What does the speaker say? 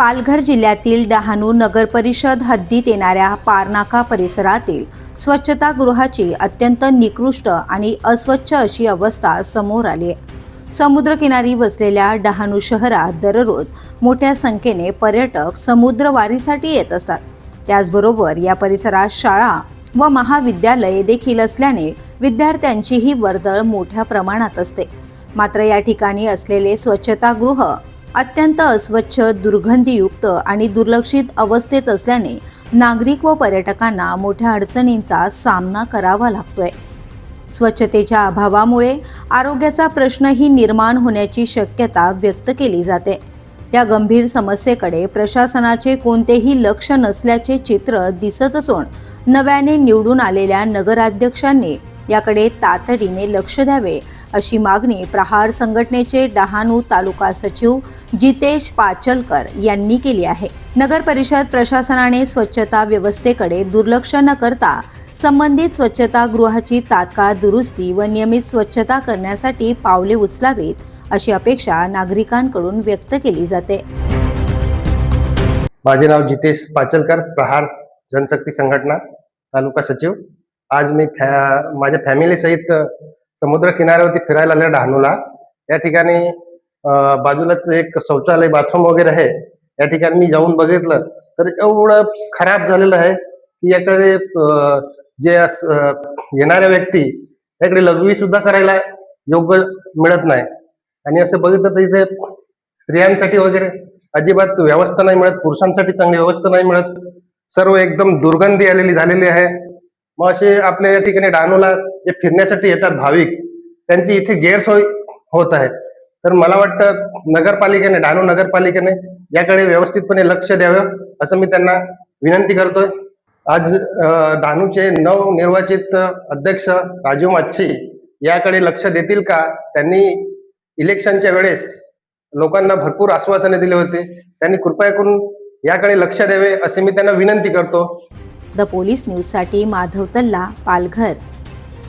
पालघर जिल्ह्यातील डहाणू नगर परिषद हद्दीत येणाऱ्या पारनाका परिसरातील स्वच्छतागृहाची अत्यंत निकृष्ट आणि अस्वच्छ अशी अवस्था समोर आली आहे। समुद्रकिनारी वसलेल्या डहाणू शहरात दररोज मोठ्या संख्येने पर्यटक समुद्रवारीसाठी येत असतात। त्याचबरोबर या परिसरात शाळा व महाविद्यालये देखील असल्याने विद्यार्थ्यांचीही वर्दळ मोठ्या प्रमाणात असते। मात्र या ठिकाणी असलेले स्वच्छतागृह अत्यंत अस्वच्छ, दुर्गंधीयुक्त आणि दुर्लक्षित अवस्थेत असल्याने नागरिक व पर्यटकांना मोठ्या अडचणींचा सामना करावा लागतोय। स्वच्छतेच्या अभावामुळे आरोग्याचा प्रश्नही निर्माण होण्याची शक्यता व्यक्त केली जाते। या गंभीर समस्येकडे प्रशासनाचे कोणतेही लक्ष नसल्याचे चित्र दिसत असून नव्याने निवडून आलेल्या नगराध्यक्षांनी याकडे तातडीने लक्ष द्यावे अशी मागणी प्रहार संघटनेचे डहाणू तालुका सचिव जितेश पाचलकर यांनी केली आहे। नगर परिषद प्रशासनाने स्वच्छता व्यवस्थेकडे दुर्लक्ष न करता संबंधित स्वच्छतागृहाची तात्काळ दुरुस्ती व नियमित स्वच्छता करण्यासाठी पावले उचलावीत अशी अपेक्षा नागरिकांकडून व्यक्त केली जाते। माझे नाव जितेश पाचलकर, प्रहार जनशक्ती संघटना तालुका सचिव। आज मी माझ्या फॅमिली सहित समुद्र किनाऱ्यावरती फिरायला आले डहाणूला। या ठिकाणी बाजूलाच एक शौचालय, बाथरूम वगैरे आहे। या ठिकाणी मी जाऊन बघितलं तर एवढं खराब झालेलं आहे की याकडे जे येणाऱ्या व्यक्ती याकडे लघवी सुद्धा करायला योग्य मिळत नाही। आणि असं बघितलं तर इथे स्त्रियांसाठी वगैरे अजिबात व्यवस्था नाही मिळत, पुरुषांसाठी चांगली व्यवस्था नाही मिळत। सर्व एकदम दुर्गंधी आलेली झालेली आहे। मग असे आपल्या या ठिकाणी डहाणूला जे फिरण्यासाठी येतात भाविक, त्यांची इथे गैरसोय होत आहे। तर मला वाटतं नगरपालिकेने, डहाणू नगरपालिकेने याकडे व्यवस्थितपणे लक्ष द्यावं असं मी त्यांना विनंती करतोय। आज डहाणूचे नवनिर्वाचित अध्यक्ष राजू माच्छी याकडे लक्ष देतील का? त्यांनी इलेक्शनच्या वेळेस लोकांना भरपूर आश्वासने दिले होते, त्यांनी कृपया करून याकडे लक्ष द्यावे असे मी त्यांना विनंती करतो। द पोलीस न्यूजसाठी माधव तल्ला, पालघर।